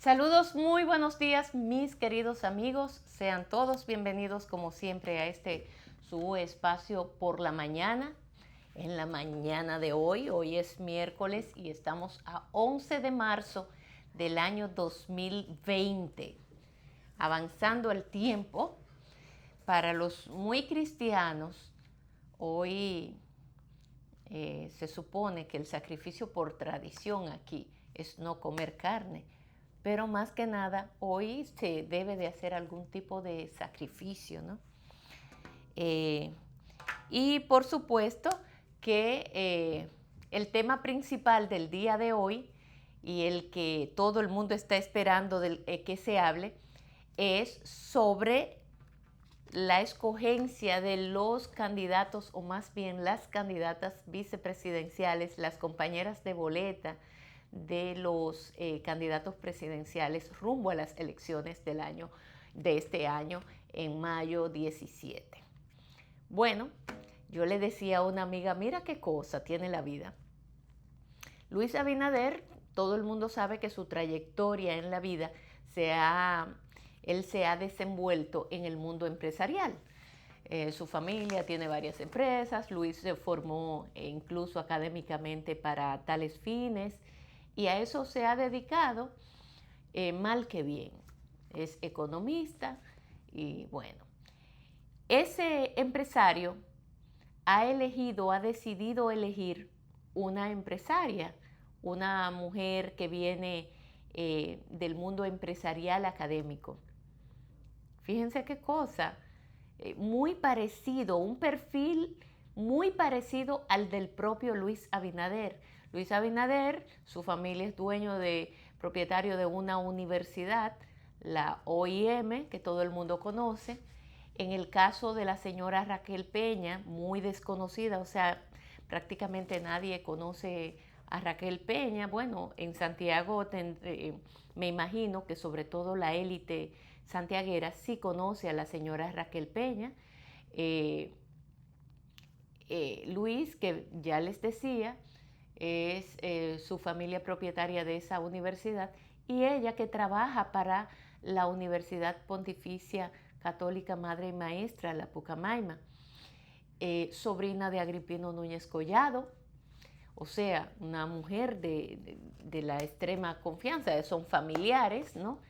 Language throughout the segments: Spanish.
Saludos, muy buenos días mis queridos amigos, sean todos bienvenidos como siempre a este su espacio por la mañana. En la mañana de hoy es miércoles y estamos a 11 de marzo del año 2020, avanzando el tiempo. Para los muy cristianos, hoy se supone que el sacrificio por tradición aquí es no comer carne, pero más que nada hoy se debe de hacer algún tipo de sacrificio, ¿no? Y por supuesto que el tema principal del día de hoy y el que todo el mundo está esperando que se hable es sobre la escogencia de los candidatos, o más bien las candidatas vicepresidenciales, las compañeras de boleta de los candidatos presidenciales rumbo a las elecciones de este año en mayo 17. Bueno, yo le decía a una amiga, mira qué cosa tiene la vida. Luis Abinader, todo el mundo sabe que su trayectoria en la vida él se ha desenvuelto en el mundo empresarial. Su familia tiene varias empresas, Luis se formó incluso académicamente para tales fines y a eso se ha dedicado mal que bien. Es economista y bueno, ese empresario ha decidido elegir una empresaria, una mujer que viene del mundo empresarial académico. Fíjense qué cosa, muy parecido, un perfil muy parecido al del propio Luis Abinader. Luis Abinader, su familia es propietario de una universidad, la OIM, que todo el mundo conoce. En el caso de la señora Raquel Peña, muy desconocida, o sea, prácticamente nadie conoce a Raquel Peña. Bueno, en Santiago me imagino que sobre todo la élite santiaguera sí conoce a la señora Raquel Peña. Luis, que ya les decía, es su familia propietaria de esa universidad, y ella que trabaja para la Universidad Pontificia Católica Madre y Maestra, la Pucamaima, sobrina de Agripino Núñez Collado, o sea, una mujer de la extrema confianza, son familiares, ¿no?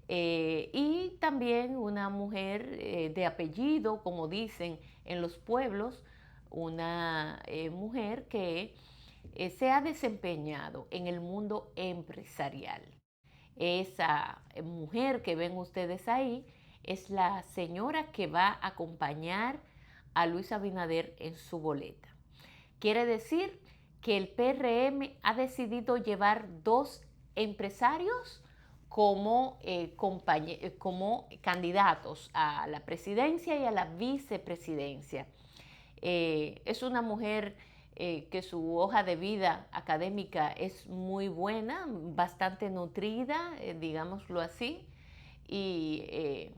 Y también una mujer de apellido, como dicen en los pueblos, una mujer que se ha desempeñado en el mundo empresarial. Esa mujer que ven ustedes ahí es la señora que va a acompañar a Luis Abinader en su boleta. Quiere decir que el PRM ha decidido llevar dos empresarios como candidatos a la presidencia y a la vicepresidencia. Es una mujer que su hoja de vida académica es muy buena, bastante nutrida, digámoslo así, y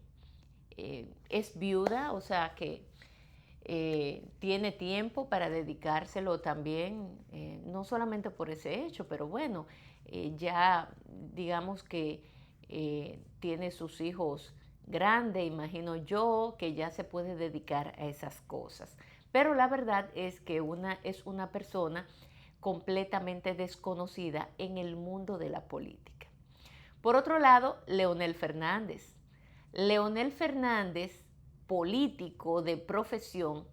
es viuda, o sea que tiene tiempo para dedicárselo también, no solamente por ese hecho, pero bueno, ya digamos que tiene sus hijos grandes, imagino yo, que ya se puede dedicar a esas cosas. Pero la verdad es que es una persona completamente desconocida en el mundo de la política. Por otro lado, Leonel Fernández. Leonel Fernández, político de profesión,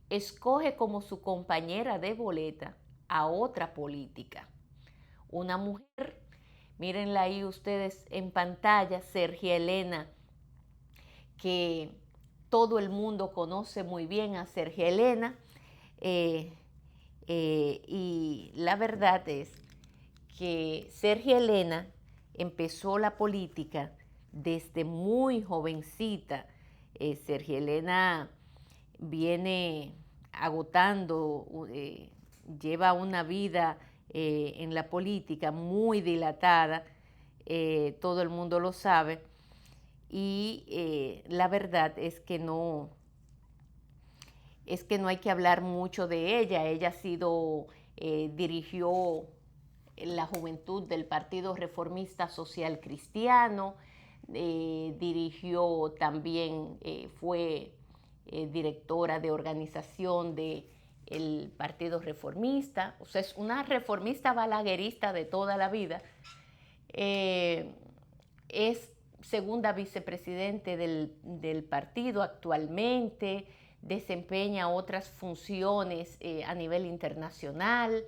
escoge como su compañera de boleta a otra política. Una mujer, mírenla ahí ustedes en pantalla, Sergia Elena, que todo el mundo conoce muy bien a Sergia Elena, y la verdad es que Sergia Elena empezó la política desde muy jovencita. Sergia Elena viene agotando, lleva una vida en la política muy dilatada, todo el mundo lo sabe, y la verdad es que no hay que hablar mucho de ella. Ella dirigió la juventud del Partido Reformista Social Cristiano, dirigió también, fue directora de organización del Partido Reformista, o sea, es una reformista balaguerista de toda la vida. Es segunda vicepresidente del partido actualmente, desempeña otras funciones a nivel internacional.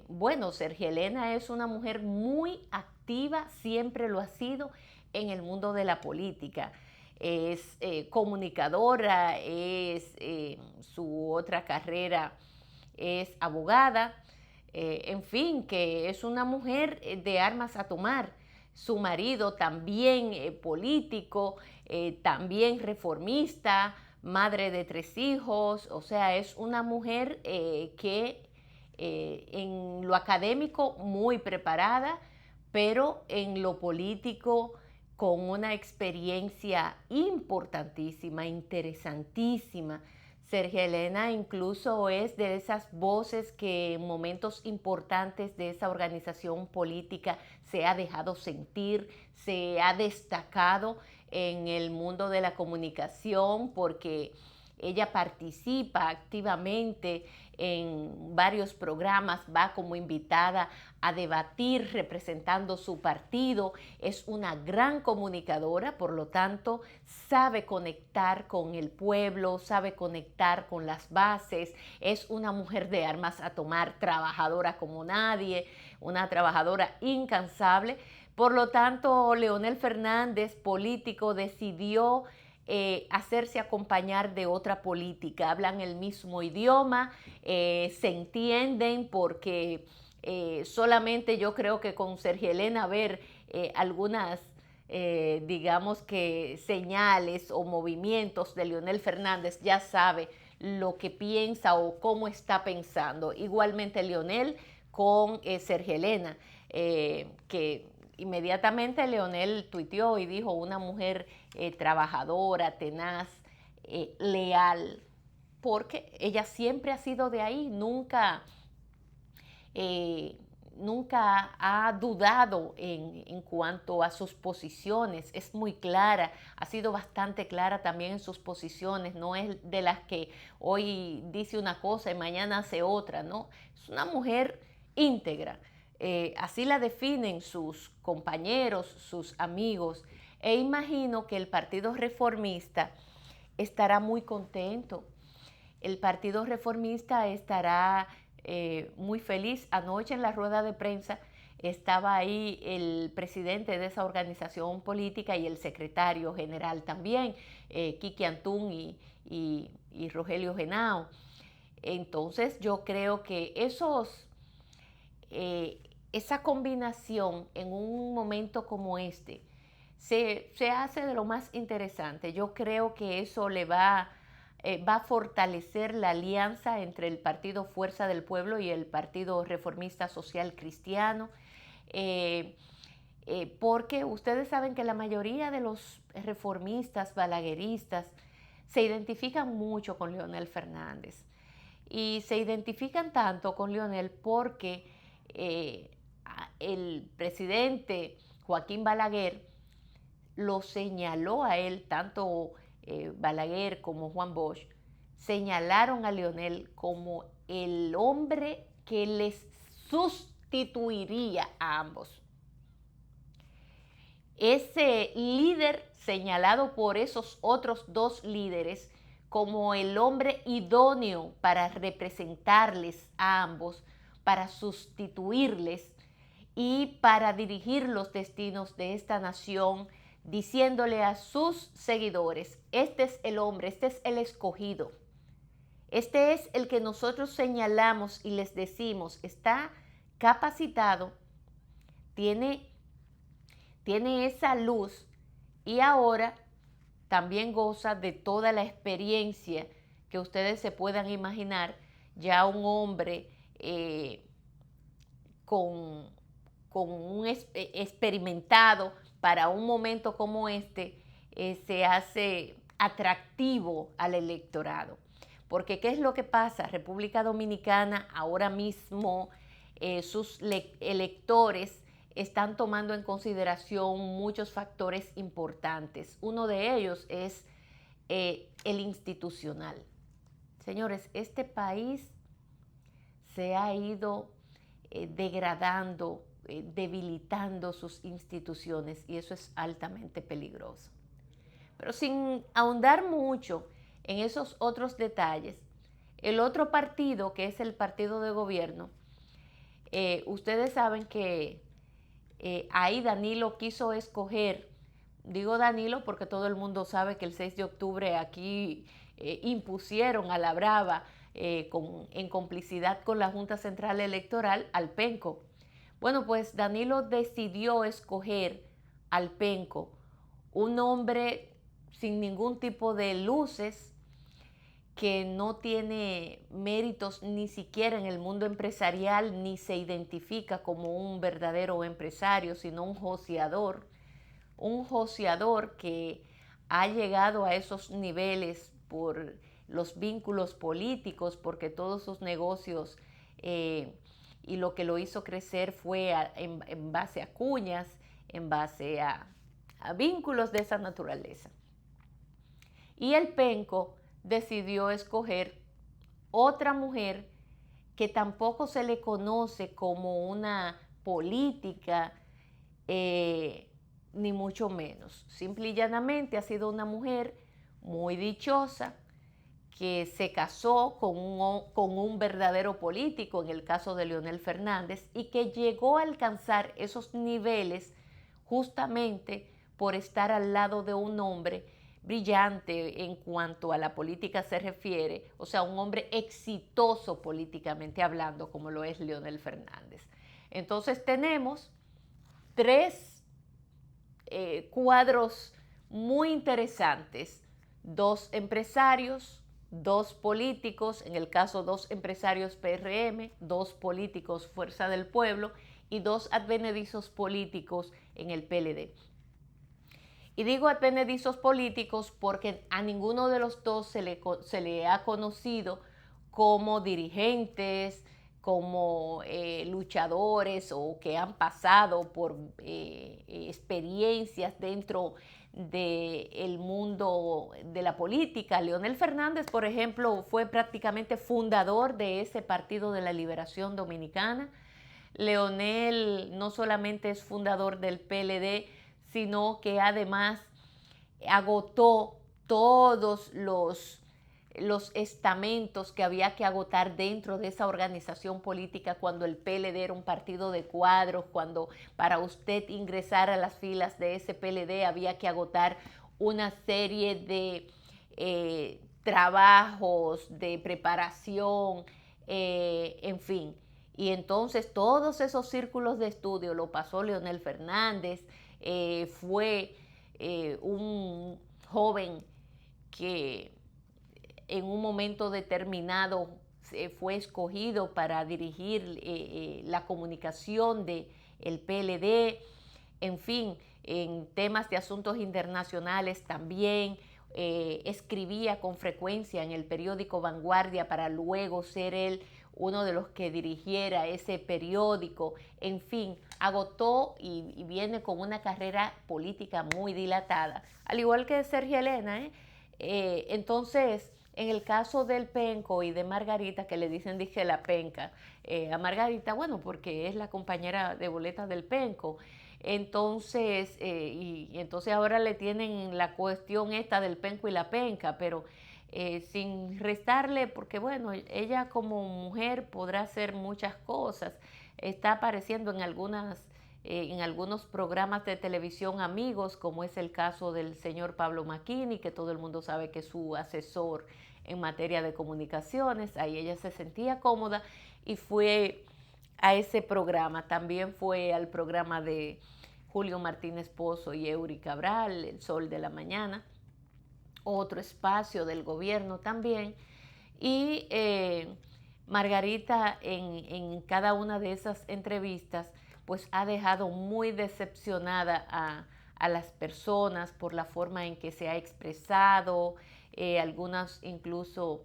Bueno, Sergia Elena es una mujer muy activa, siempre lo ha sido en el mundo de la política. Es comunicadora, su otra carrera es abogada, en fin, que es una mujer de armas a tomar. Su marido también político, también reformista, madre de 3 hijos, o sea, es una mujer que en lo académico muy preparada, pero en lo político con una experiencia importantísima, interesantísima. Sergia Elena incluso es de esas voces que en momentos importantes de esa organización política se ha dejado sentir, se ha destacado en el mundo de la comunicación porque ella participa activamente en varios programas, va como invitada a debatir representando su partido, es una gran comunicadora, por lo tanto sabe conectar con el pueblo, sabe conectar con las bases, es una mujer de armas a tomar, trabajadora como nadie, una trabajadora incansable. Por lo tanto, Leonel Fernández, político, decidió hacerse acompañar de otra política. Hablan el mismo idioma, se entienden porque solamente yo creo que con Sergia Elena ver algunas digamos que señales o movimientos de Leonel Fernández ya sabe lo que piensa o cómo está pensando. Igualmente Leonel con Sergia Elena, que inmediatamente Leonel tuiteó y dijo una mujer trabajadora, tenaz, leal, porque ella siempre ha sido de ahí, nunca ha dudado en cuanto a sus posiciones, es muy clara, ha sido bastante clara también en sus posiciones, no es de las que hoy dice una cosa y mañana hace otra, ¿no? Es una mujer íntegra. Así la definen sus compañeros, sus amigos, e imagino que el Partido Reformista estará muy contento. El Partido Reformista estará muy feliz. Anoche en la rueda de prensa estaba ahí el presidente de esa organización política y el secretario general también, Kiki Antún y Rogelio Genao. Entonces yo creo que esa combinación en un momento como este se hace de lo más interesante. Yo creo que eso le va a fortalecer la alianza entre el Partido Fuerza del Pueblo y el Partido Reformista Social Cristiano, porque ustedes saben que la mayoría de los reformistas, balagueristas, se identifican mucho con Leonel Fernández. Y se identifican tanto con Leonel porque el presidente Joaquín Balaguer lo señaló a él, tanto Balaguer como Juan Bosch, señalaron a Leonel como el hombre que les sustituiría a ambos. Ese líder señalado por esos otros 2 líderes como el hombre idóneo para representarles a ambos, para sustituirles y para dirigir los destinos de esta nación, diciéndole a sus seguidores, este es el hombre, este es el escogido, este es el que nosotros señalamos y les decimos, está capacitado, tiene esa luz y ahora también goza de toda la experiencia que ustedes se puedan imaginar, ya un hombre con un experimentado para un momento como este, se hace atractivo al electorado. Porque ¿qué es lo que pasa? República Dominicana ahora mismo sus electores están tomando en consideración muchos factores importantes. Uno de ellos es el institucional. Señores, este país se ha ido degradando, debilitando sus instituciones, y eso es altamente peligroso. Pero sin ahondar mucho en esos otros detalles, el otro partido, que es el partido de gobierno, ustedes saben que ahí Danilo quiso escoger, digo Danilo porque todo el mundo sabe que el 6 de octubre aquí impusieron a la brava, en complicidad con la Junta Central Electoral, al penco. Bueno, pues Danilo decidió escoger al penco, un hombre sin ningún tipo de luces, que no tiene méritos ni siquiera en el mundo empresarial, ni se identifica como un verdadero empresario, sino un joseador que ha llegado a esos niveles por los vínculos políticos, porque todos sus negocios y lo que lo hizo crecer fue en base a cuñas, en base a vínculos de esa naturaleza. Y el penco decidió escoger otra mujer que tampoco se le conoce como una política, ni mucho menos. Simple y llanamente ha sido una mujer muy dichosa, que se casó con un verdadero político, en el caso de Leonel Fernández, y que llegó a alcanzar esos niveles justamente por estar al lado de un hombre brillante en cuanto a la política se refiere, o sea, un hombre exitoso políticamente hablando, como lo es Leonel Fernández. Entonces tenemos tres cuadros muy interesantes: dos empresarios, dos políticos, en el caso dos empresarios PRM, dos políticos Fuerza del Pueblo y dos advenedizos políticos en el PLD. Y digo advenedizos políticos porque a ninguno de los dos se le ha conocido como dirigentes, como luchadores, o que han pasado por experiencias dentro del mundo de la política. Leonel Fernández, por ejemplo, fue prácticamente fundador de ese Partido de la Liberación Dominicana. Leonel no solamente es fundador del PLD, sino que además agotó todos los estamentos que había que agotar dentro de esa organización política cuando el PLD era un partido de cuadros, cuando para usted ingresar a las filas de ese PLD había que agotar una serie de trabajos, de preparación, en fin. Y entonces todos esos círculos de estudio lo pasó Leonel Fernández. Fue un joven que en un momento determinado fue escogido para dirigir la comunicación del PLD, en fin, en temas de asuntos internacionales también. Escribía con frecuencia en el periódico Vanguardia para luego ser él uno de los que dirigiera ese periódico. En fin, agotó y viene con una carrera política muy dilatada, al igual que Sergio Elena. Entonces, en el caso del penco y de Margarita, que le dicen, dije, la penca, a Margarita, bueno, porque es la compañera de boletas del penco. Entonces, y entonces ahora le tienen la cuestión esta del penco y la penca, pero sin restarle, porque bueno, ella como mujer podrá hacer muchas cosas. Está apareciendo en algunos programas de televisión amigos, como es el caso del señor Pablo Macchini, que todo el mundo sabe que es su asesor en materia de comunicaciones. Ahí ella se sentía cómoda y fue a ese programa. También fue al programa de Julio Martínez Pozo y Eury Cabral, El Sol de la Mañana, otro espacio del gobierno también. Y Margarita en cada una de esas entrevistas pues ha dejado muy decepcionada a las personas por la forma en que se ha expresado. Algunas incluso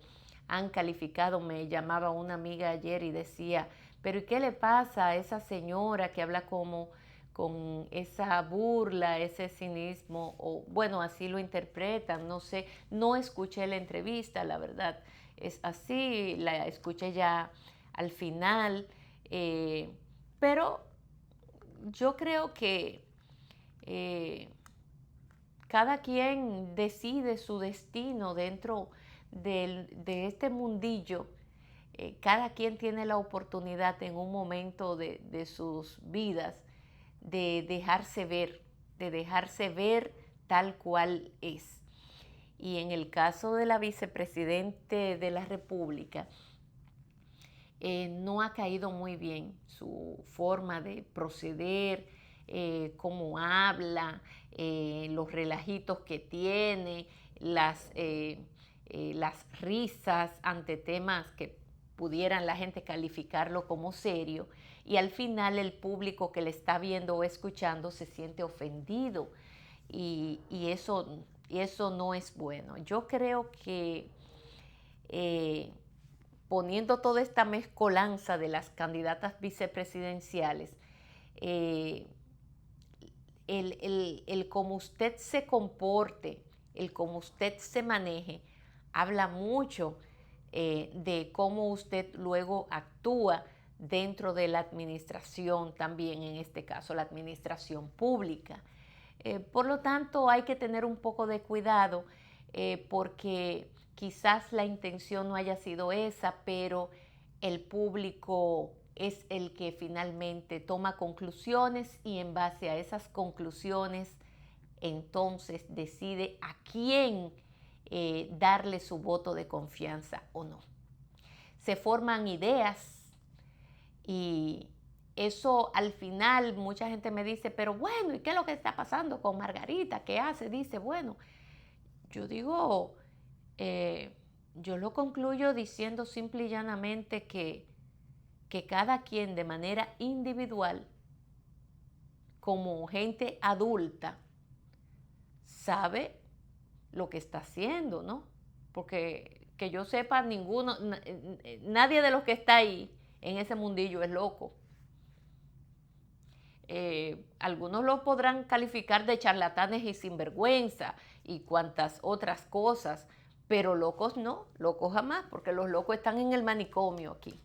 han calificado, me llamaba una amiga ayer y decía, pero ¿y qué le pasa a esa señora que habla como con esa burla, ese cinismo? O bueno, así lo interpretan, no sé, no escuché la entrevista, la verdad, es así, la escuché ya al final, eh, pero yo creo que eh, cada quien decide su destino dentro de este mundillo. Cada quien tiene la oportunidad en un momento de sus vidas de dejarse ver tal cual es. Y en el caso de la vicepresidente de la República, no ha caído muy bien su forma de proceder, cómo habla, los relajitos que tiene, las risas ante temas que pudieran la gente calificarlo como serio, y al final el público que le está viendo o escuchando se siente ofendido, y eso no es bueno. Yo creo que eh, poniendo toda esta mezcolanza de las candidatas vicepresidenciales, eh, el cómo usted se comporte, el cómo usted se maneje, habla mucho de cómo usted luego actúa dentro de la administración, también en este caso la administración pública. Por lo tanto, hay que tener un poco de cuidado porque quizás la intención no haya sido esa, pero el público es el que finalmente toma conclusiones y en base a esas conclusiones entonces decide a quién darle su voto de confianza o no. Se forman ideas y eso al final mucha gente me dice, pero bueno, ¿y qué es lo que está pasando con Margarita? ¿Qué hace? Dice, bueno, yo digo, yo lo concluyo diciendo simple y llanamente que cada quien de manera individual, como gente adulta, sabe lo que está haciendo, ¿no? Porque que yo sepa, nadie de los que está ahí en ese mundillo es loco. Algunos lo podrán calificar de charlatanes y sinvergüenza y cuantas otras cosas, pero locos no, locos jamás, porque los locos están en el manicomio aquí.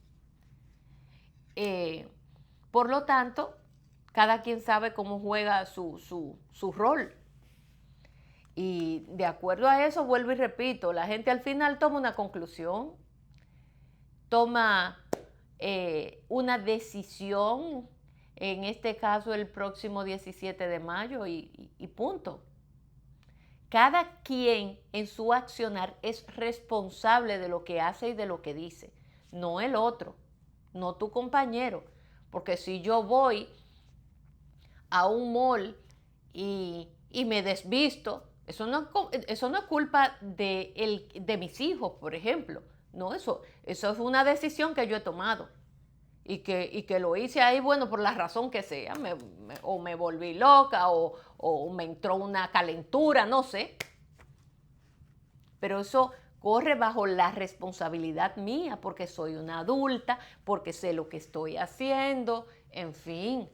Por lo tanto, cada quien sabe cómo juega su rol. Y de acuerdo a eso, vuelvo y repito, la gente al final toma una conclusión, toma una decisión, en este caso el próximo 17 de mayo y punto. Cada quien en su accionar es responsable de lo que hace y de lo que dice, no el otro, no tu compañero, porque si yo voy a un mall y me desvisto, eso no es culpa de mis hijos, por ejemplo. No, eso es una decisión que yo he tomado y que lo hice ahí, bueno, por la razón que sea, o me volví loca o me entró una calentura, no sé. Pero eso corre bajo la responsabilidad mía, porque soy una adulta, porque sé lo que estoy haciendo, en fin.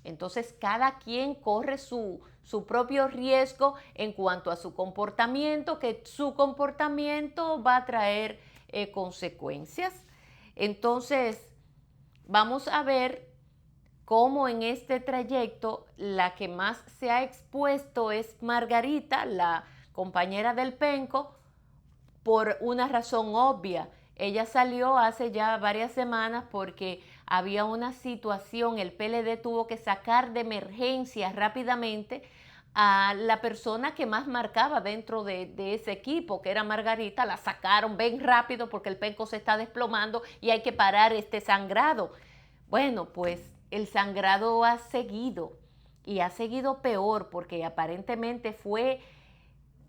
Entonces cada quien corre su propio riesgo en cuanto a su comportamiento, que su comportamiento va a traer consecuencias. Entonces vamos a ver cómo en este trayecto la que más se ha expuesto es Margarita, la compañera del penco, por una razón obvia. Ella salió hace ya varias semanas porque había una situación, el PLD tuvo que sacar de emergencia rápidamente a la persona que más marcaba dentro de ese equipo, que era Margarita. La sacaron, ven rápido porque el penco se está desplomando y hay que parar este sangrado. Bueno, pues el sangrado ha seguido y ha seguido peor porque aparentemente fue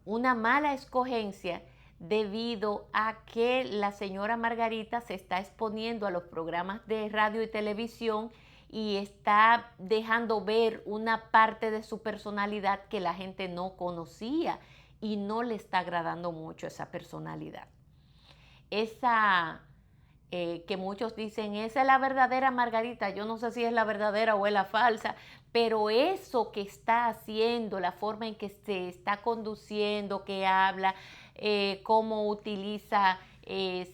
una mala escogencia debido a que la señora Margarita se está exponiendo a los programas de radio y televisión y está dejando ver una parte de su personalidad que la gente no conocía y no le está agradando mucho esa personalidad. que muchos dicen, esa es la verdadera Margarita, yo no sé si es la verdadera o es la falsa, pero eso que está haciendo, la forma en que se está conduciendo, que habla, cómo utiliza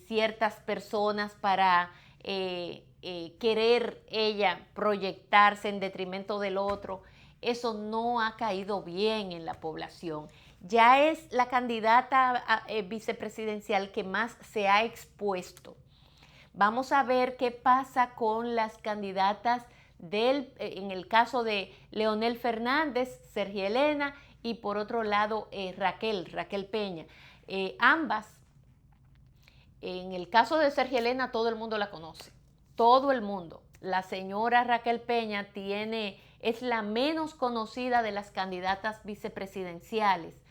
ciertas personas para querer ella proyectarse en detrimento del otro, eso no ha caído bien en la población. Ya es la candidata vicepresidencial que más se ha expuesto. Vamos a ver qué pasa con las candidatas en el caso de Leonel Fernández, Sergia Elena y por otro lado Raquel Peña. Ambas, en el caso de Sergia Elena todo el mundo la conoce, todo el mundo. La señora Raquel Peña es la menos conocida de las candidatas vicepresidenciales.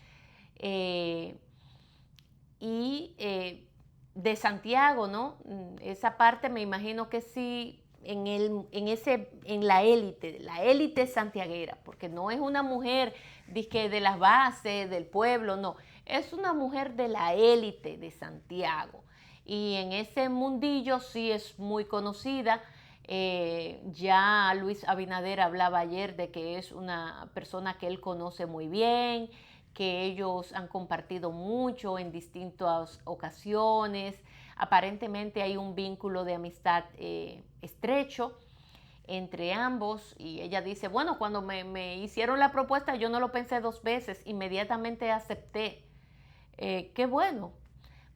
De Santiago, ¿no? Esa parte me imagino que sí, en la élite santiaguera, porque no es una mujer de las bases, del pueblo, no, es una mujer de la élite de Santiago. Y en ese mundillo sí es muy conocida. Ya Luis Abinader hablaba ayer de que es una persona que él conoce muy bien, que ellos han compartido mucho en distintas ocasiones. Aparentemente hay un vínculo de amistad estrecho entre ambos y ella dice, bueno, cuando me hicieron la propuesta yo no lo pensé dos veces, inmediatamente acepté. Qué bueno.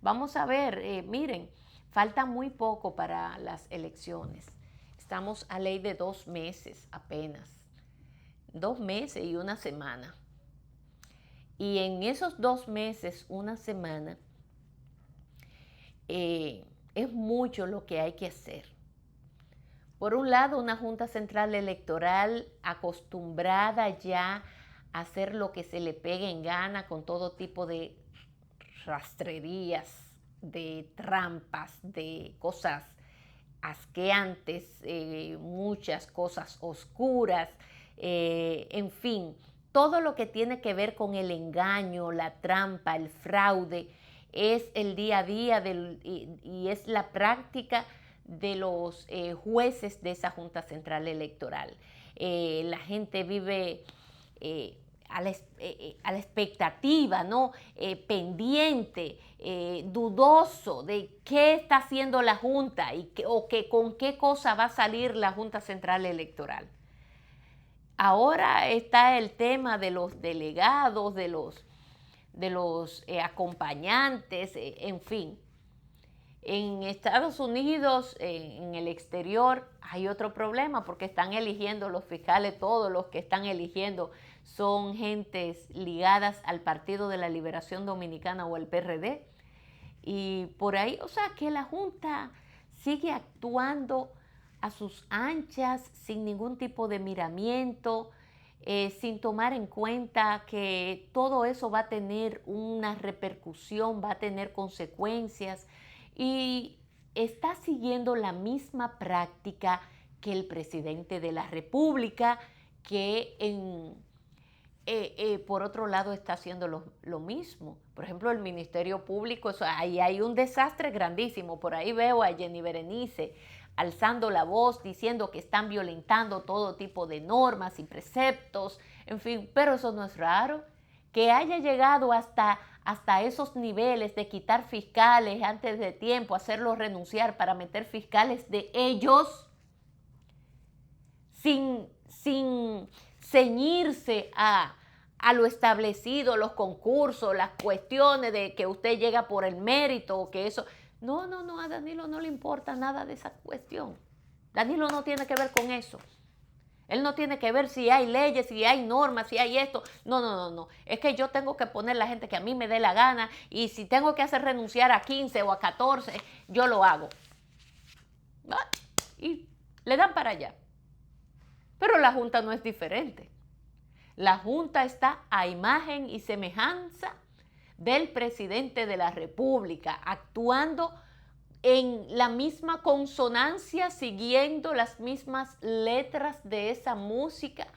Vamos a ver, miren, falta muy poco para las elecciones. Estamos a ley de 2 meses apenas. 2 meses y una semana. Y en esos 2 meses, una semana, es mucho lo que hay que hacer. Por un lado, una Junta Central Electoral acostumbrada ya a hacer lo que se le pegue en gana con todo tipo de rastrerías, de trampas, de cosas asqueantes, muchas cosas oscuras, en fin, todo lo que tiene que ver con el engaño, la trampa, el fraude, es el día a día y es la práctica de los jueces de esa Junta Central Electoral. La gente vive a la expectativa, ¿no? Pendiente, dudoso de qué está haciendo la Junta con qué cosa va a salir la Junta Central Electoral. Ahora está el tema de los delegados, de los acompañantes, en fin. En Estados Unidos, en el exterior, hay otro problema porque están eligiendo los fiscales, todos los que están eligiendo son gentes ligadas al Partido de la Liberación Dominicana o al PRD. Y por ahí, o sea, que la Junta sigue actuando a sus anchas, sin ningún tipo de miramiento, sin tomar en cuenta que todo eso va a tener una repercusión, va a tener consecuencias y está siguiendo la misma práctica que el presidente de la República, que por otro lado está haciendo lo mismo. Por ejemplo, el Ministerio Público, ahí hay un desastre grandísimo. Por ahí veo a Jenny Berenice alzando la voz, diciendo que están violentando todo tipo de normas y preceptos, en fin, pero eso no es raro. Que haya llegado hasta esos niveles de quitar fiscales antes de tiempo, hacerlos renunciar para meter fiscales de ellos, sin ceñirse a lo establecido, los concursos, las cuestiones de que usted llega por el mérito o que eso. No, a Danilo no le importa nada de esa cuestión. Danilo no tiene que ver con eso. Él no tiene que ver si hay leyes, si hay normas, si hay esto. No. Es que yo tengo que poner la gente que a mí me dé la gana y si tengo que hacer renunciar a 15 o a 14, yo lo hago. Y le dan para allá. Pero la Junta no es diferente. La Junta está a imagen y semejanza del presidente de la República, actuando en la misma consonancia, siguiendo las mismas letras de esa música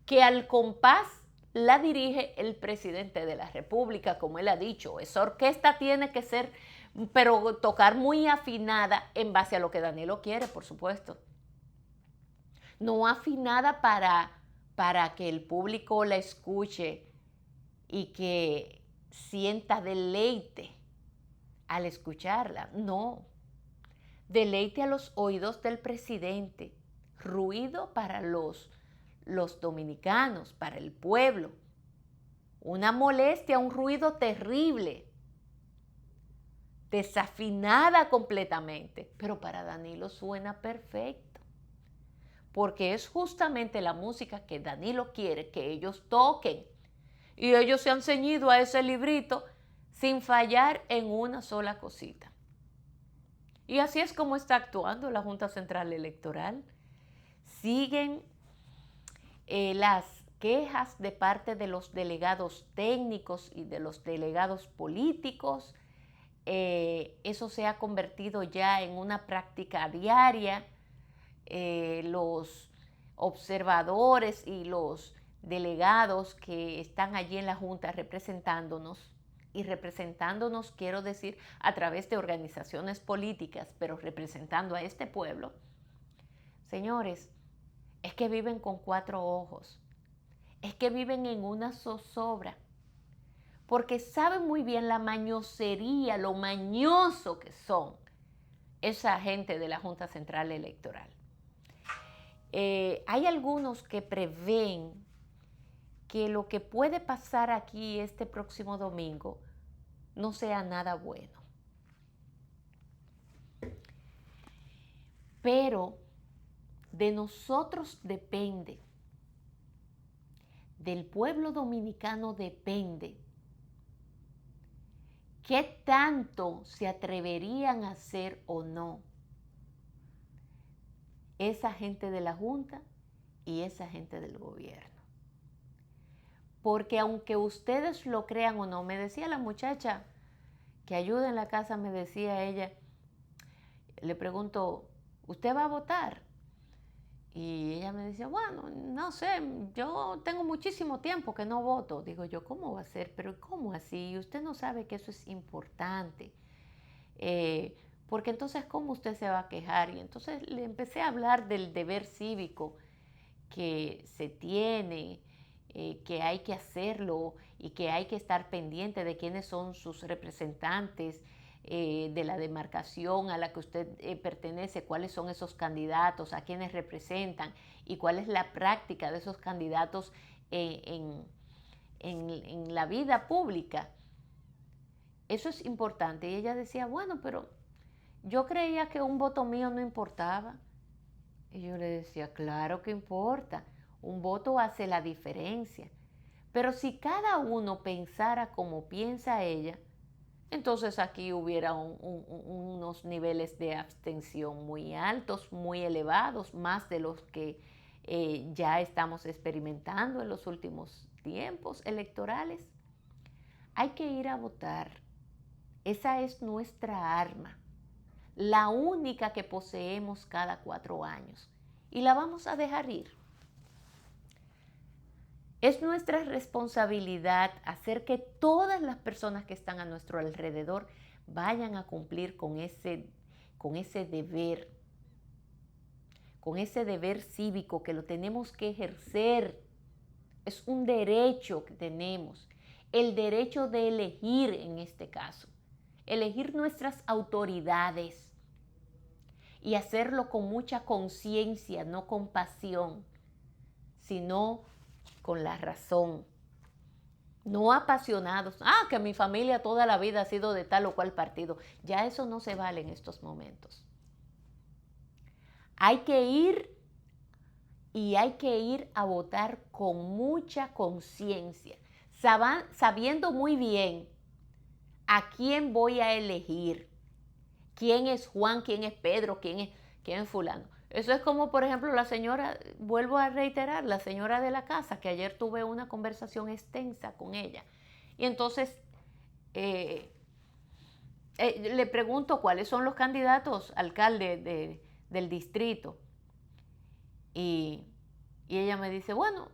que al compás la dirige el presidente de la República, como él ha dicho. Esa orquesta tiene que ser pero tocar muy afinada en base a lo que Danilo quiere, por supuesto. No afinada para que el público la escuche y que sienta deleite al escucharla. No, deleite a los oídos del presidente, ruido para los dominicanos, para el pueblo. Una molestia, un ruido terrible, desafinada completamente, pero para Danilo suena perfecto, porque es justamente la música que Danilo quiere que ellos toquen, y ellos se han ceñido a ese librito sin fallar en una sola cosita. Y así es como está actuando la Junta Central Electoral. Siguen las quejas de parte de los delegados técnicos y de los delegados políticos. Eso se ha convertido ya en una práctica diaria. Los observadores y los delegados que están allí en la Junta representándonos, y representándonos quiero decir a través de organizaciones políticas, pero representando a este pueblo, señores, es que viven con 4 ojos, es que viven en una zozobra, porque saben muy bien la mañosería, lo mañoso que son esa gente de la Junta Central Electoral. Hay algunos que prevén que lo que puede pasar aquí este próximo domingo no sea nada bueno. Pero de nosotros depende, del pueblo dominicano depende, qué tanto se atreverían a hacer o no esa gente de la Junta y esa gente del gobierno. Porque aunque ustedes lo crean o no, me decía la muchacha que ayuda en la casa, me decía ella, le pregunto, ¿usted va a votar? Y ella me decía, bueno, no sé, yo tengo muchísimo tiempo que no voto. Digo yo, ¿cómo va a ser? Pero ¿cómo así? Usted no sabe que eso es importante. Porque entonces, ¿cómo usted se va a quejar? Y entonces le empecé a hablar del deber cívico que se tiene, que hay que hacerlo y que hay que estar pendiente de quiénes son sus representantes, de la demarcación a la que usted pertenece, cuáles son esos candidatos, a quiénes representan y cuál es la práctica de esos candidatos en la vida pública. Eso es importante. Y ella decía, bueno, pero yo creía que un voto mío no importaba. Y yo le decía, claro que importa, un voto hace la diferencia. Pero si cada uno pensara como piensa ella, entonces aquí hubiera unos niveles de abstención muy altos, muy elevados, más de los que ya estamos experimentando en los últimos tiempos electorales. Hay que ir a votar. Esa es nuestra arma, la única que poseemos cada 4 años, y la vamos a dejar ir. Es nuestra responsabilidad hacer que todas las personas que están a nuestro alrededor vayan a cumplir con ese deber cívico que lo tenemos que ejercer. Es un derecho que tenemos, el derecho de elegir en este caso, elegir nuestras autoridades y hacerlo con mucha conciencia, no con pasión, sino con la razón. No apasionados. Que mi familia toda la vida ha sido de tal o cual partido. Ya eso no se vale en estos momentos. Hay que ir y hay que ir a votar con mucha conciencia, sabiendo muy bien a quién voy a elegir. ¿Quién es Juan? ¿Quién es Pedro? ¿Quién es fulano? Eso es como, por ejemplo, la señora, vuelvo a reiterar, la señora de la casa, que ayer tuve una conversación extensa con ella. Y entonces le pregunto cuáles son los candidatos alcalde del distrito. Y ella me dice, bueno,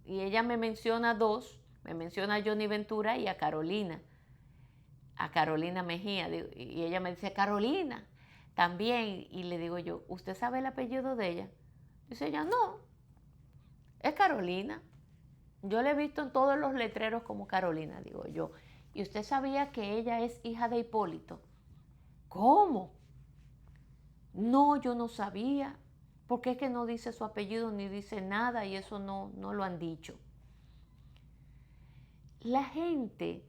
y ella me menciona 2, me menciona a Johnny Ventura y a Carolina. a Carolina Mejía, y ella me dice, Carolina, también, y le digo yo, ¿usted sabe el apellido de ella? Dice ella, no, es Carolina. Yo la he visto en todos los letreros como Carolina, digo yo. ¿Y usted sabía que ella es hija de Hipólito? ¿Cómo? No, yo no sabía. Porque es que no dice su apellido ni dice nada y eso no lo han dicho. La gente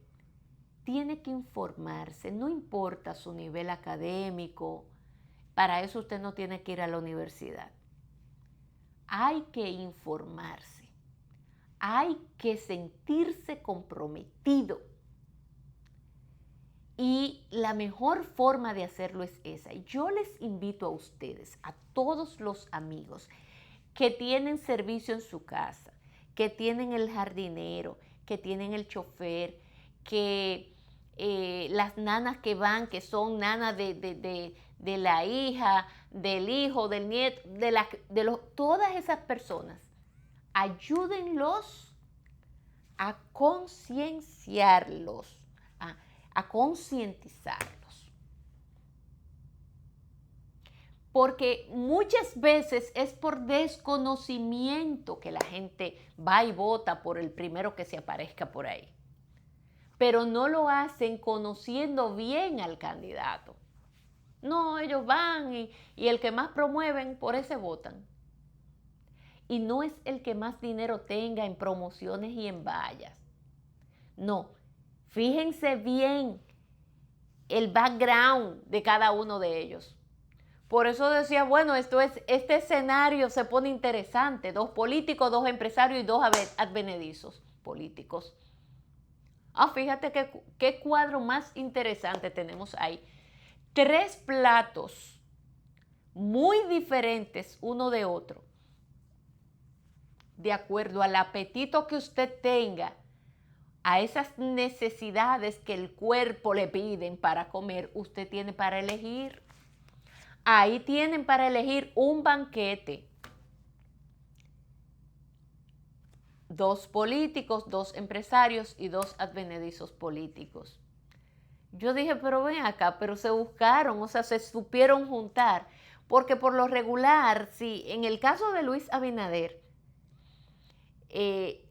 tiene que informarse, no importa su nivel académico, para eso usted no tiene que ir a la universidad. Hay que informarse, hay que sentirse comprometido. Y la mejor forma de hacerlo es esa. Yo les invito a ustedes, a todos los amigos que tienen servicio en su casa, que tienen el jardinero, que tienen el chofer, que las nanas que van, que son nanas de la hija, del hijo, del nieto, todas esas personas, ayúdenlos a concienciarlos, a concientizarlos. Porque muchas veces es por desconocimiento que la gente va y vota por el primero que se aparezca por ahí. Pero no lo hacen conociendo bien al candidato. No, ellos van y el que más promueven, por ese votan. Y no es el que más dinero tenga en promociones y en vallas. No, fíjense bien el background de cada uno de ellos. Por eso decía, bueno, este escenario se pone interesante. 2 políticos, 2 empresarios y 2 advenedizos políticos. Fíjate qué cuadro más interesante tenemos ahí. 3 platos muy diferentes uno de otro. De acuerdo al apetito que usted tenga, a esas necesidades que el cuerpo le piden para comer, usted tiene para elegir. Ahí tienen para elegir un banquete. 2 políticos, 2 empresarios y 2 advenedizos políticos. Yo dije, pero ven acá, pero se buscaron, o sea, se supieron juntar. Porque por lo regular, sí, en el caso de Luis Abinader,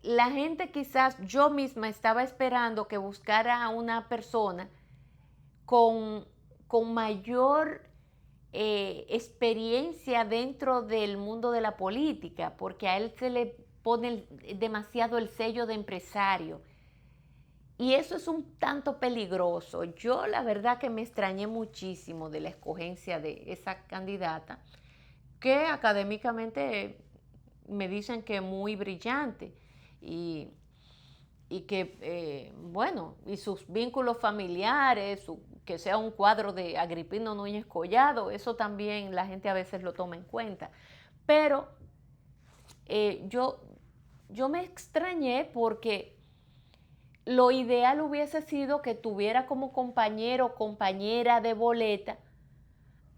la gente quizás, yo misma estaba esperando que buscara a una persona con mayor experiencia dentro del mundo de la política, porque a él se le pone demasiado el sello de empresario. Y eso es un tanto peligroso. Yo la verdad que me extrañé muchísimo de la escogencia de esa candidata, que académicamente me dicen que es muy brillante y que, bueno, y sus vínculos familiares, que sea un cuadro de Agripino Núñez Collado, eso también la gente a veces lo toma en cuenta. Pero yo me extrañé porque lo ideal hubiese sido que tuviera como compañero o compañera de boleta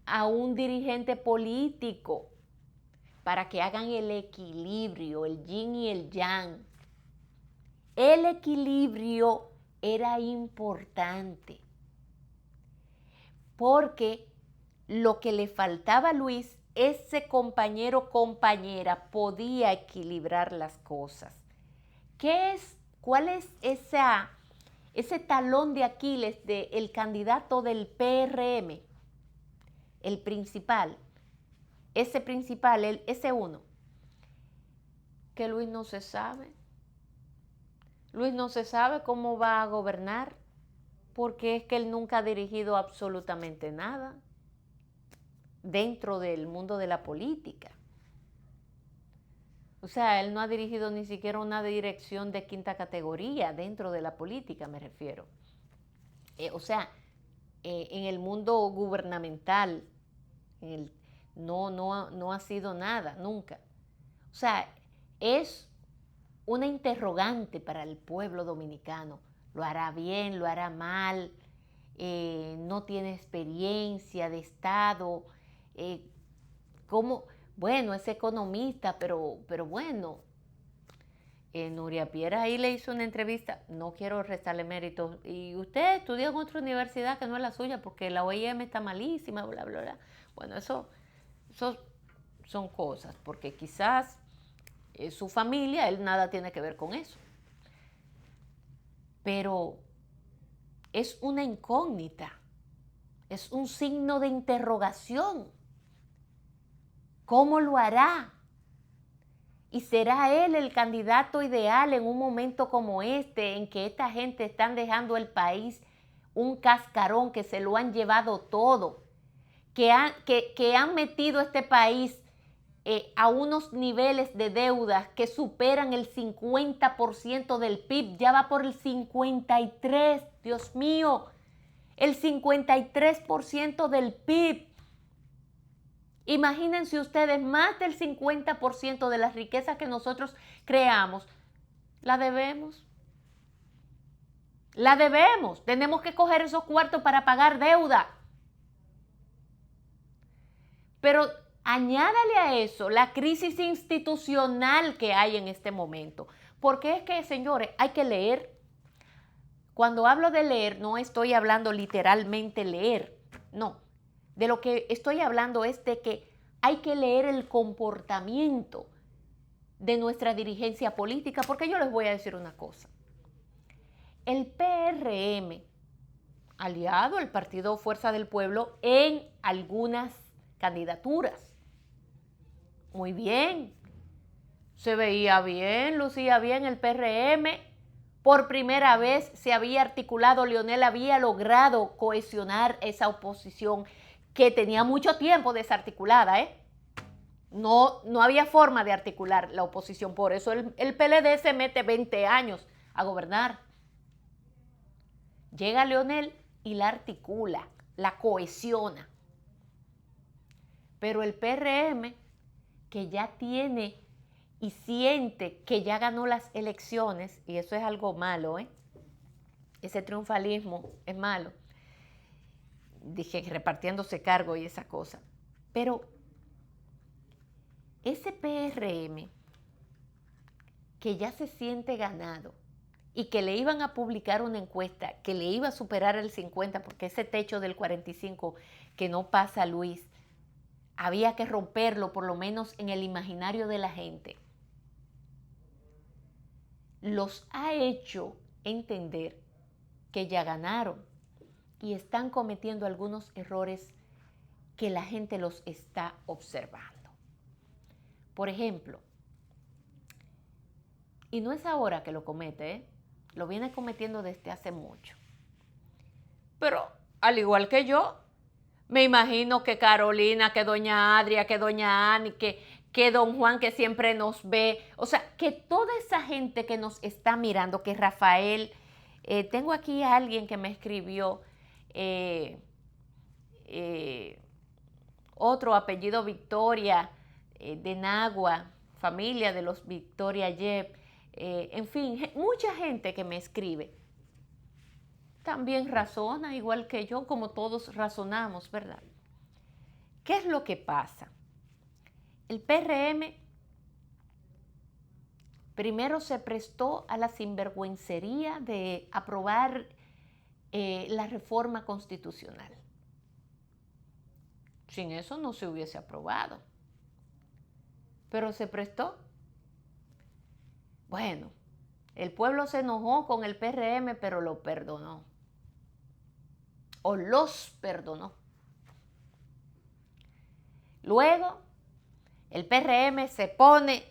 a un dirigente político para que hagan el equilibrio, el yin y el yang. El equilibrio era importante porque lo que le faltaba a Luis, ese compañero o compañera podía equilibrar las cosas. ¿Cuál es ese talón de Aquiles del candidato del PRM? El principal, ese uno, que Luis no se sabe. Luis no se sabe cómo va a gobernar, porque es que él nunca ha dirigido absolutamente nada dentro del mundo de la política. O sea, él no ha dirigido ni siquiera una dirección de 5ª categoría dentro de la política, me refiero. En el mundo gubernamental, no ha sido nada, nunca. O sea, es una interrogante para el pueblo dominicano. ¿Lo hará bien? ¿Lo hará mal? No tiene experiencia de Estado. ¿Cómo? Bueno, es economista, pero bueno, Nuria Piera ahí le hizo una entrevista, no quiero restarle méritos, y usted estudió en otra universidad que no es la suya porque la OIM está malísima, bla, bla, bla. Bueno, eso son cosas, porque quizás su familia, él nada tiene que ver con eso. Pero es una incógnita, es un signo de interrogación. ¿Cómo lo hará? ¿Y será él el candidato ideal en un momento como este, en que esta gente están dejando el país un cascarón, que se lo han llevado todo, que han metido este país a unos niveles de deudas que superan el 50% del PIB, ya va por el 53%, Dios mío, el 53% del PIB. Imagínense ustedes, más del 50% de las riquezas que nosotros creamos, la debemos. La debemos. Tenemos que coger esos cuartos para pagar deuda. Pero añádale a eso la crisis institucional que hay en este momento. Porque es que, señores, hay que leer. Cuando hablo de leer, no estoy hablando literalmente leer. No. De lo que estoy hablando es de que hay que leer el comportamiento de nuestra dirigencia política, porque yo les voy a decir una cosa. El PRM, aliado al Partido Fuerza del Pueblo en algunas candidaturas. Muy bien, se veía bien, lucía bien el PRM. Por primera vez se había articulado, Leonel había logrado cohesionar esa oposición que tenía mucho tiempo desarticulada, No había forma de articular la oposición, por eso el PLD se mete 20 años a gobernar. Llega Leonel y la articula, la cohesiona. Pero el PRM, que ya tiene y siente que ya ganó las elecciones, y eso es algo malo, ese triunfalismo es malo, dije repartiéndose cargo y esa cosa, pero ese PRM que ya se siente ganado y que le iban a publicar una encuesta que le iba a superar el 50, porque ese techo del 45 que no pasa, Luis, había que romperlo por lo menos en el imaginario de la gente, los ha hecho entender que ya ganaron y están cometiendo algunos errores que la gente los está observando. Por ejemplo, y no es ahora que lo comete, lo viene cometiendo desde hace mucho. Pero al igual que yo, me imagino que Carolina, que doña Adria, que doña Ani, que don Juan, que siempre nos ve, o sea, que toda esa gente que nos está mirando, que Rafael, tengo aquí a alguien que me escribió, otro apellido Victoria, de Nagua, familia de los Victoria Yep, en fin, mucha gente que me escribe. También razona igual que yo, como todos razonamos, ¿verdad? ¿Qué es lo que pasa? El PRM primero se prestó a la sinvergüencería de aprobar la reforma constitucional. Sin eso no se hubiese aprobado. Pero se prestó. Bueno, el pueblo se enojó con el PRM, pero lo perdonó. O los perdonó. Luego, el PRM se pone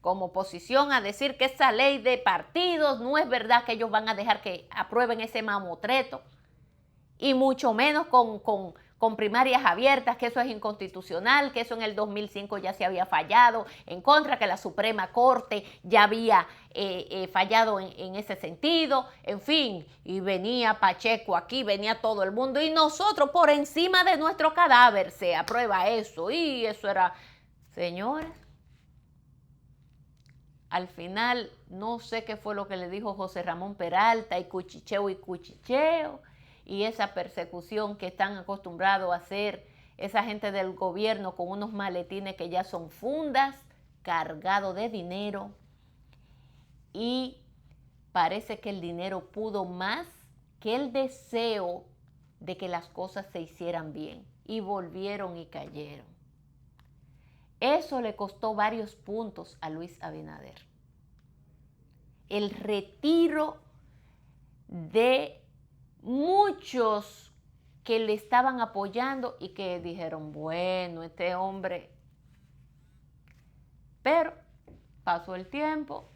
como oposición a decir que esa ley de partidos no es verdad, que ellos van a dejar que aprueben ese mamotreto, y mucho menos con primarias abiertas, que eso es inconstitucional, que eso en el 2005 ya se había fallado en contra, que la Suprema Corte ya había fallado en ese sentido, en fin, y venía Pacheco aquí, venía todo el mundo, y nosotros por encima de nuestro cadáver se aprueba eso, y eso era, señores, al final no sé qué fue lo que le dijo José Ramón Peralta, y cuchicheo, y esa persecución que están acostumbrados a hacer esa gente del gobierno con unos maletines que ya son fundas, cargados de dinero, y parece que el dinero pudo más que el deseo de que las cosas se hicieran bien, y volvieron y cayeron. Eso le costó varios puntos a Luis Abinader. El retiro de muchos que le estaban apoyando y que dijeron, bueno, este hombre. Pero pasó el tiempo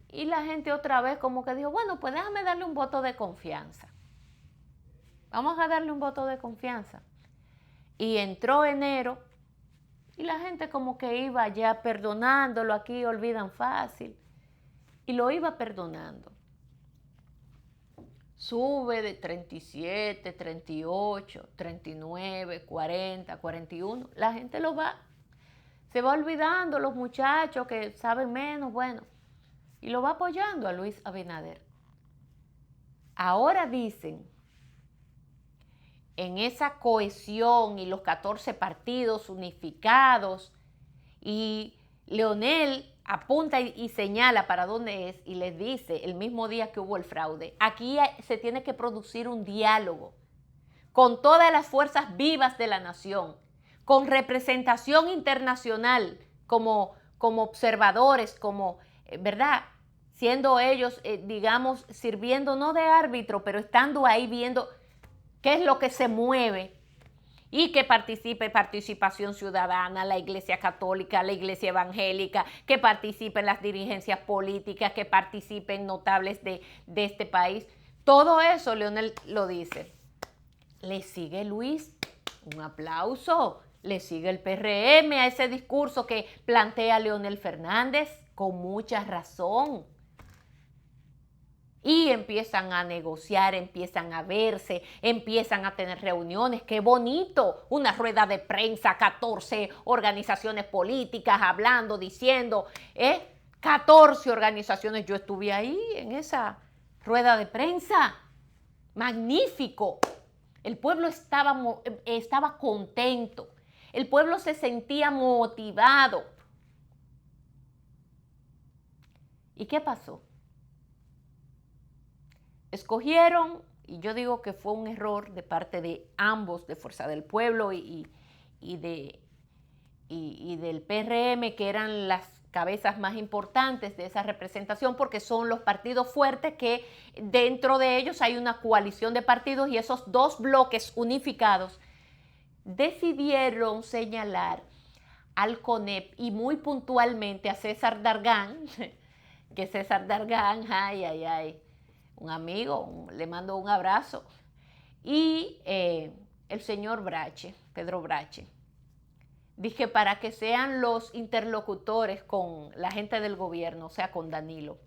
y la gente otra vez como que dijo, bueno, pues déjame darle un voto de confianza. Vamos a darle un voto de confianza. Y entró enero y la gente como que iba ya perdonándolo, aquí olvidan fácil, y lo iba perdonando. Sube de 37, 38, 39, 40, 41. La gente se va olvidando, los muchachos que saben menos, bueno, y lo va apoyando a Luis Abinader. Ahora dicen, en esa cohesión y los 14 partidos unificados, y Leonel apunta y señala para dónde es y les dice el mismo día que hubo el fraude, aquí se tiene que producir un diálogo con todas las fuerzas vivas de la nación, con representación internacional como observadores, ¿verdad? Siendo ellos, digamos, sirviendo no de árbitro, pero estando ahí viendo qué es lo que se mueve, y que participe participación ciudadana, la Iglesia Católica, la Iglesia Evangélica, que participen las dirigencias políticas, que participen notables de este país. Todo eso Leonel lo dice. Le sigue Luis, un aplauso. Le sigue el PRM a ese discurso que plantea Leonel Fernández con mucha razón. Y empiezan a negociar, empiezan a verse, empiezan a tener reuniones. ¡Qué bonito! Una rueda de prensa, 14 organizaciones políticas hablando, diciendo, 14 organizaciones. Yo estuve ahí en esa rueda de prensa. Magnífico. El pueblo estaba contento. El pueblo se sentía motivado. ¿Y qué pasó? Escogieron, y yo digo que fue un error de parte de ambos, de Fuerza del Pueblo y del PRM, que eran las cabezas más importantes de esa representación, porque son los partidos fuertes que dentro de ellos hay una coalición de partidos, y esos dos bloques unificados decidieron señalar al CONEP y muy puntualmente a César Dargán, que César Dargán, un amigo, le mando un abrazo, y el señor Brache, Pedro Brache. Dije, para que sean los interlocutores con la gente del gobierno, o sea, con Danilo.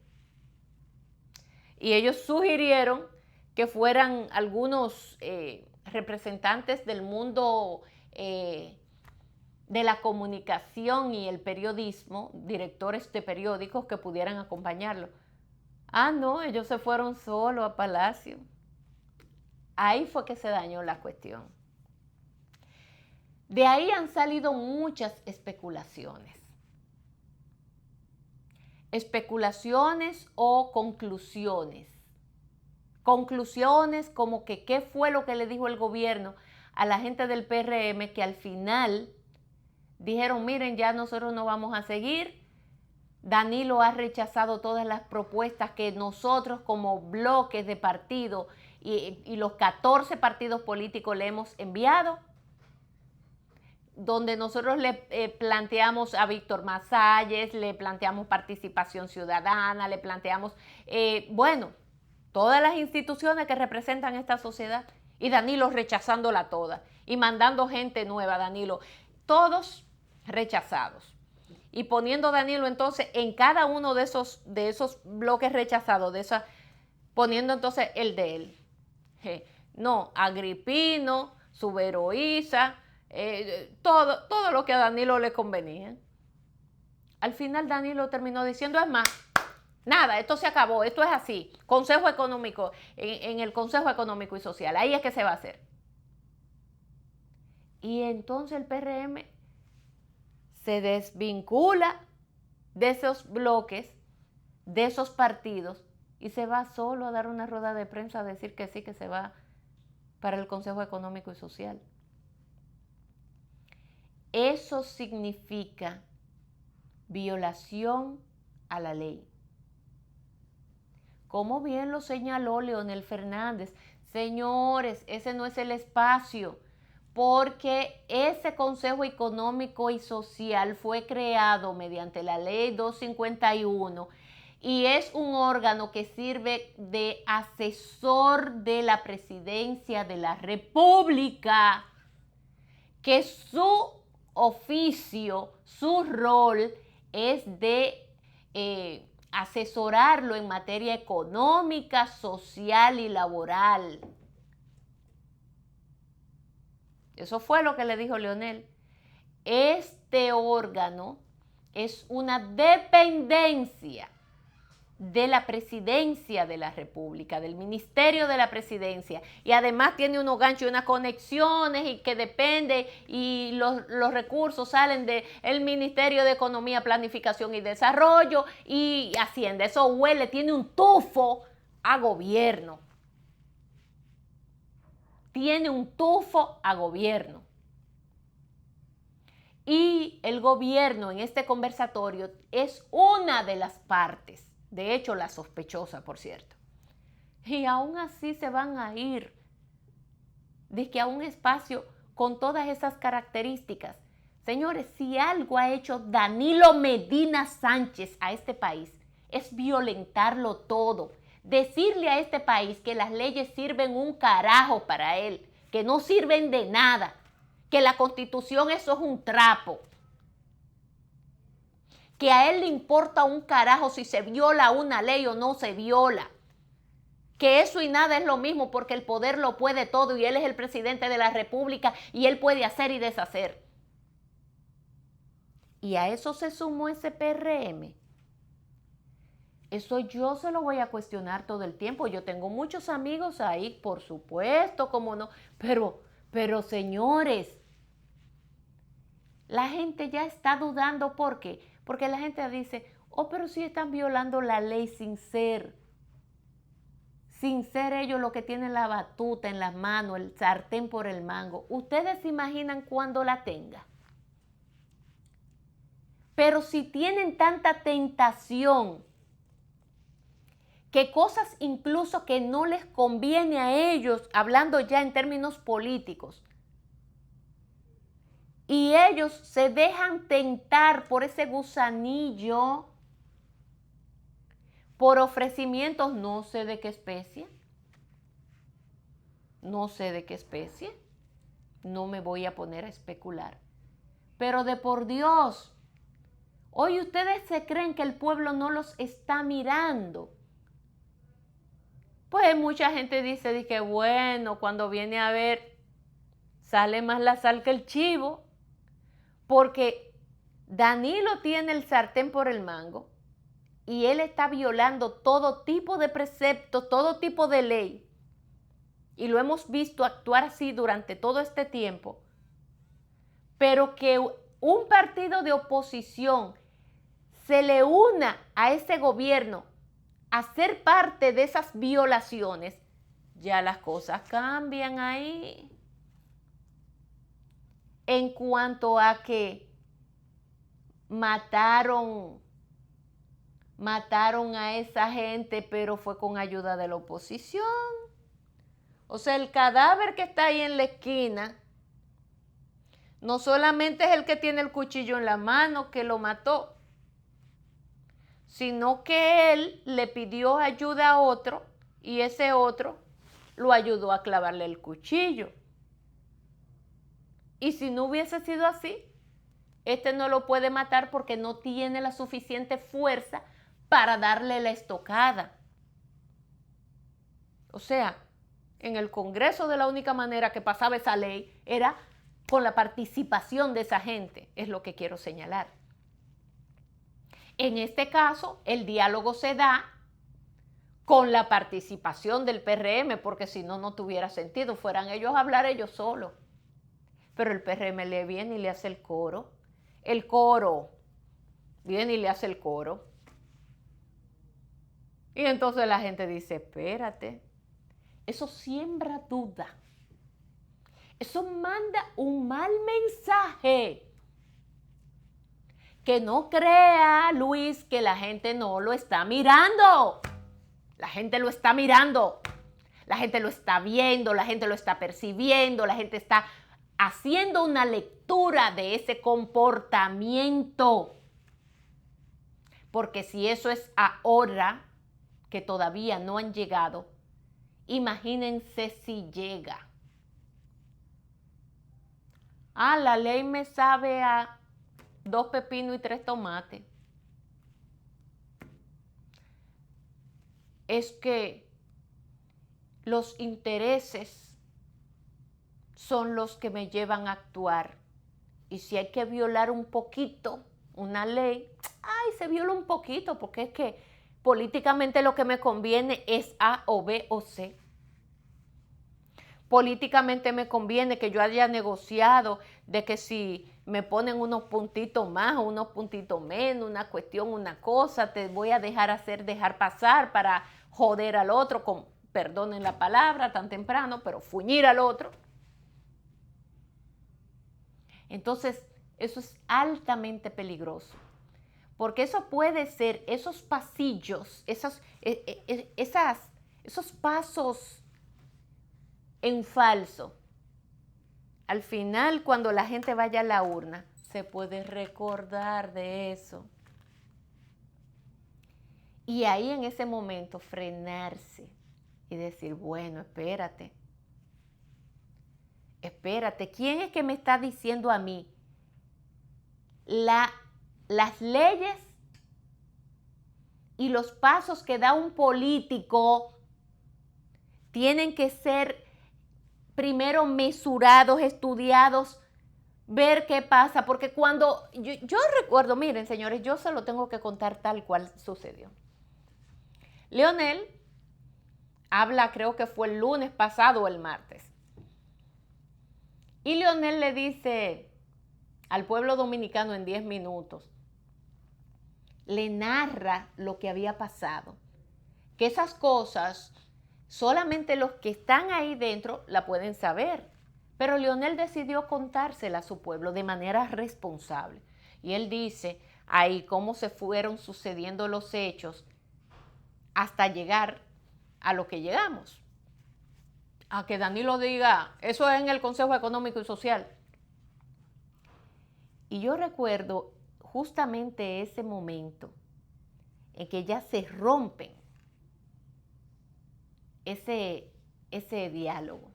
Y ellos sugirieron que fueran algunos representantes del mundo de la comunicación y el periodismo, directores de periódicos que pudieran acompañarlo. Ah, no, ellos se fueron solos a Palacio. Ahí fue que se dañó la cuestión. De ahí han salido muchas especulaciones. Especulaciones o conclusiones. Conclusiones como que qué fue lo que le dijo el gobierno a la gente del PRM, que al final dijeron, miren, ya nosotros no vamos a seguir. Danilo ha rechazado todas las propuestas que nosotros como bloques de partido y los 14 partidos políticos le hemos enviado, donde nosotros le planteamos a Víctor Masalles, le planteamos participación ciudadana, le planteamos, todas las instituciones que representan esta sociedad, y Danilo rechazándola toda y mandando gente nueva, Danilo, todos rechazados. Y poniendo Danilo entonces en cada uno de esos bloques rechazados, poniendo entonces el de él. No, Agripino, Suberoiza, todo lo que a Danilo le convenía. Al final Danilo terminó diciendo, es más, nada, esto se acabó, esto es así. Consejo Económico, en el Consejo Económico y Social, ahí es que se va a hacer. Y entonces el PRM se desvincula de esos bloques de esos partidos y se va solo a dar una rueda de prensa a decir que sí, que se va para el Consejo Económico y Social. Eso significa violación a la ley. Como bien lo señaló Leonel Fernández, señores, ese no es el espacio, porque ese Consejo Económico y Social fue creado mediante la Ley 251 y es un órgano que sirve de asesor de la Presidencia de la República, que su oficio, su rol es de asesorarlo en materia económica, social y laboral. Eso fue lo que le dijo Leonel. Este órgano es una dependencia de la Presidencia de la República, del Ministerio de la Presidencia, y además tiene unos ganchos y unas conexiones y que depende, y los recursos salen del Ministerio de Economía, Planificación y Desarrollo y Hacienda. Eso huele, tiene un tufo a gobierno. Tiene un tufo a gobierno. Y el gobierno en este conversatorio es una de las partes. De hecho, la sospechosa, por cierto. Y aún así se van a ir de que a un espacio con todas esas características. Señores, si algo ha hecho Danilo Medina Sánchez a este país, es violentarlo todo. Decirle a este país que las leyes sirven un carajo para él, que no sirven de nada, que la Constitución eso es un trapo, que a él le importa un carajo si se viola una ley o no se viola, que eso y nada es lo mismo porque el poder lo puede todo y él es el presidente de la República y él puede hacer y deshacer. Y a eso se sumó ese PRM. Eso yo se lo voy a cuestionar todo el tiempo. Yo tengo muchos amigos ahí, por supuesto, cómo no, pero señores, la gente ya está dudando. ¿Por qué? Porque la gente dice, oh, pero si están violando la ley sin ser ellos los que tienen la batuta en las manos, el sartén por el mango. ¿Ustedes se imaginan cuando la tenga? Pero si tienen tanta tentación, que cosas incluso que no les conviene a ellos, hablando ya en términos políticos, y ellos se dejan tentar por ese gusanillo, por ofrecimientos, no sé de qué especie, no me voy a poner a especular, pero de por Dios, hoy ustedes se creen que el pueblo no los está mirando. Pues mucha gente dice que bueno, cuando viene a ver, sale más la sal que el chivo, porque Danilo tiene el sartén por el mango y él está violando todo tipo de preceptos, todo tipo de ley. Y lo hemos visto actuar así durante todo este tiempo. Pero que un partido de oposición se le una a ese gobierno a ser parte de esas violaciones, ya las cosas cambian ahí. En cuanto a que mataron a esa gente, pero fue con ayuda de la oposición. O sea, el cadáver que está ahí en la esquina, no solamente es el que tiene el cuchillo en la mano que lo mató, sino que él le pidió ayuda a otro y ese otro lo ayudó a clavarle el cuchillo. Y si no hubiese sido así, este no lo puede matar porque no tiene la suficiente fuerza para darle la estocada. O sea, en el Congreso de la única manera que pasaba esa ley era con la participación de esa gente, es lo que quiero señalar. En este caso, el diálogo se da con la participación del PRM, porque si no, no tuviera sentido, fueran ellos a hablar ellos solos. Pero el PRM le viene y le hace el coro, viene y le hace el coro. Y entonces la gente dice, espérate, eso siembra duda. Eso manda un mal mensaje. Que no crea, Luis, que la gente no lo está mirando. La gente lo está mirando. La gente lo está viendo, la gente lo está percibiendo, la gente está haciendo una lectura de ese comportamiento. Porque si eso es ahora, que todavía no han llegado, imagínense si llega. La ley me sabe a 2 pepinos y 3 tomates. Es que los intereses son los que me llevan a actuar. Y si hay que violar un poquito una ley, se viola un poquito, porque es que políticamente lo que me conviene es A o B o C. Políticamente me conviene que yo haya negociado de que si me ponen unos puntitos más o unos puntitos menos, una cuestión, una cosa, te voy a dejar pasar para joder al otro, perdonen la palabra tan temprano, pero fuñir al otro. Entonces, eso es altamente peligroso, porque eso puede ser esos pasillos, esos pasos en falso. Al final, cuando la gente vaya a la urna, se puede recordar de eso. Y ahí en ese momento frenarse y decir, bueno, espérate, ¿quién es que me está diciendo a mí? Las leyes y los pasos que da un político tienen que ser primero mesurados, estudiados, ver qué pasa, porque cuando yo recuerdo, miren señores, yo se lo tengo que contar tal cual sucedió. Leonel habla, creo que fue el lunes pasado o el martes, y Leonel le dice al pueblo dominicano en 10 minutos, le narra lo que había pasado, que esas cosas solamente los que están ahí dentro la pueden saber. Pero Leonel decidió contársela a su pueblo de manera responsable. Y él dice ahí cómo se fueron sucediendo los hechos hasta llegar a lo que llegamos. A que Danilo diga, eso es en el Consejo Económico y Social. Y yo recuerdo justamente ese momento en que ya se rompen ese diálogo.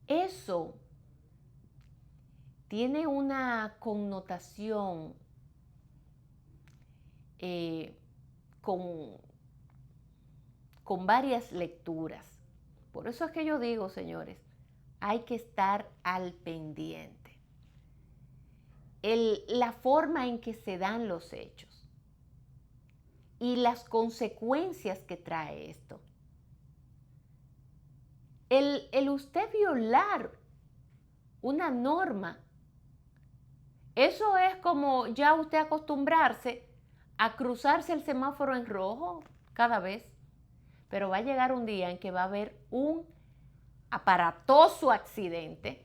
Eso tiene una connotación con varias lecturas. Por eso es que yo digo, señores, hay que estar al pendiente. La forma en que se dan los hechos y las consecuencias que trae esto. El usted violar una norma, eso es como ya usted acostumbrarse a cruzarse el semáforo en rojo cada vez. Pero va a llegar un día en que va a haber un aparatoso accidente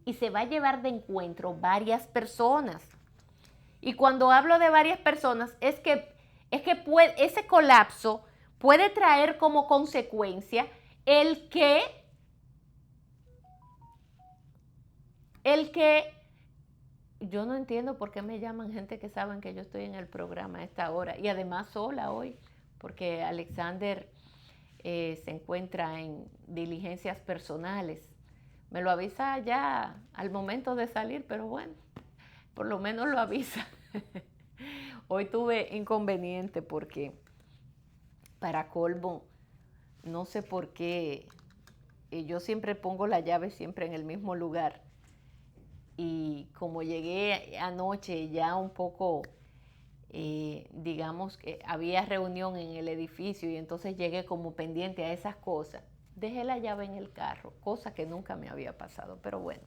y se va a llevar de encuentro varias personas. Y cuando hablo de varias personas, es que ese colapso puede traer como consecuencia el que yo no entiendo por qué me llaman gente que saben que yo estoy en el programa a esta hora y además sola hoy, porque Alexander se encuentra en diligencias personales. Me lo avisa ya al momento de salir, pero bueno, por lo menos lo avisa. Hoy tuve inconveniente porque, para colmo, no sé por qué, yo siempre pongo la llave siempre en el mismo lugar. Y como llegué anoche ya un poco, digamos que había reunión en el edificio y entonces llegué como pendiente a esas cosas, dejé la llave en el carro, cosa que nunca me había pasado, pero bueno.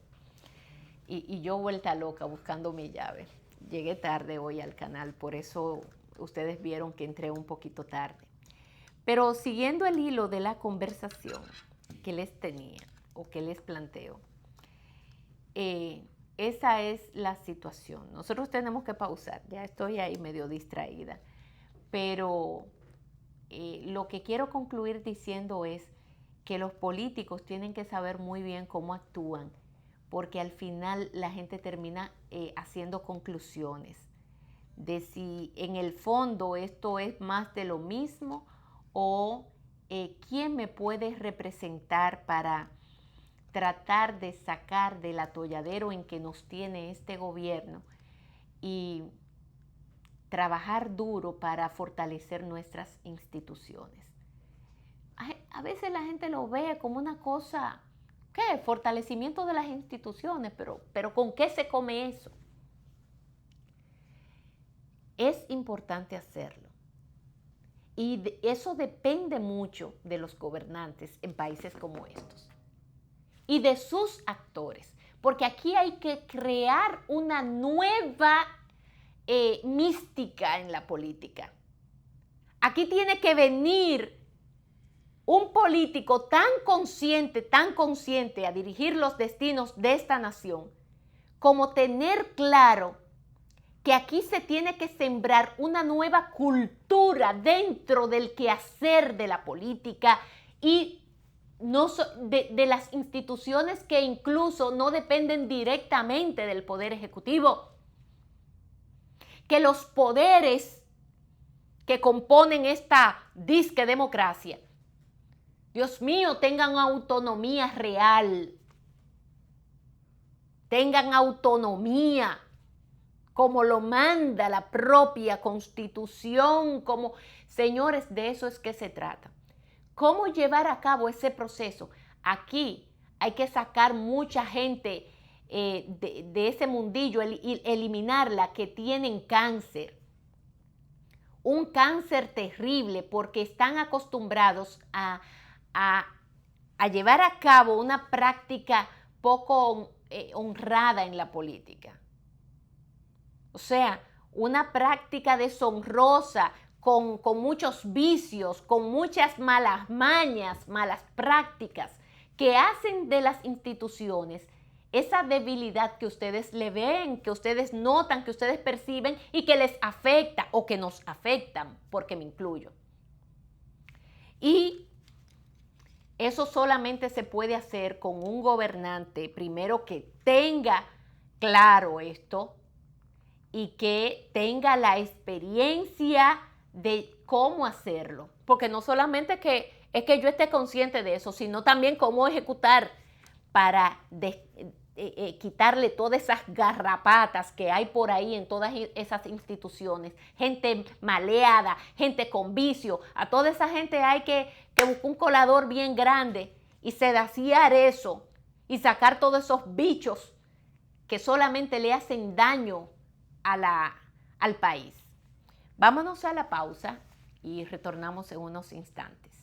Y yo vuelta loca buscando mi llave. llegué tarde hoy al canal, por eso ustedes vieron que entré un poquito tarde. Pero siguiendo el hilo de la conversación que les tenía o que les planteo, esa es la situación. Nosotros tenemos que pausar, ya estoy ahí medio distraída, pero lo que quiero concluir diciendo es que los políticos tienen que saber muy bien cómo actúan, porque al final la gente termina haciendo conclusiones de si en el fondo esto es más de lo mismo o quién me puede representar para tratar de sacar del atolladero en que nos tiene este gobierno y trabajar duro para fortalecer nuestras instituciones. A veces la gente lo ve como una cosa, ¿qué? Fortalecimiento de las instituciones, pero ¿con qué se come eso? Es importante hacerlo. Y eso depende mucho de los gobernantes en países como estos y de sus actores, porque aquí hay que crear una nueva mística en la política. Aquí tiene que venir un político tan consciente a dirigir los destinos de esta nación, como tener claro que aquí se tiene que sembrar una nueva cultura dentro del quehacer de la política y no de las instituciones que incluso no dependen directamente del poder ejecutivo. Que los poderes que componen esta disque democracia, Dios mío, tengan autonomía real, tengan autonomía como lo manda la propia Constitución, como, señores, de eso es que se trata. ¿Cómo llevar a cabo ese proceso? Aquí hay que sacar mucha gente de ese mundillo, eliminarla, que tienen cáncer. Un cáncer terrible porque están acostumbrados a llevar a cabo una práctica poco honrada en la política. O sea, una práctica deshonrosa, con muchos vicios, con muchas malas mañas, malas prácticas, que hacen de las instituciones esa debilidad que ustedes le ven, que ustedes notan, que ustedes perciben y que les afecta o que nos afectan, porque me incluyo. Y eso solamente se puede hacer con un gobernante, primero, que tenga claro esto y que tenga la experiencia de cómo hacerlo. Porque no solamente es que yo esté consciente de eso, sino también cómo ejecutar para quitarle todas esas garrapatas que hay por ahí en todas esas instituciones. Gente maleada, gente con vicio. A toda esa gente hay que buscar un colador bien grande y sedaciar eso y sacar todos esos bichos que solamente le hacen daño al país. Vámonos a la pausa y retornamos en unos instantes.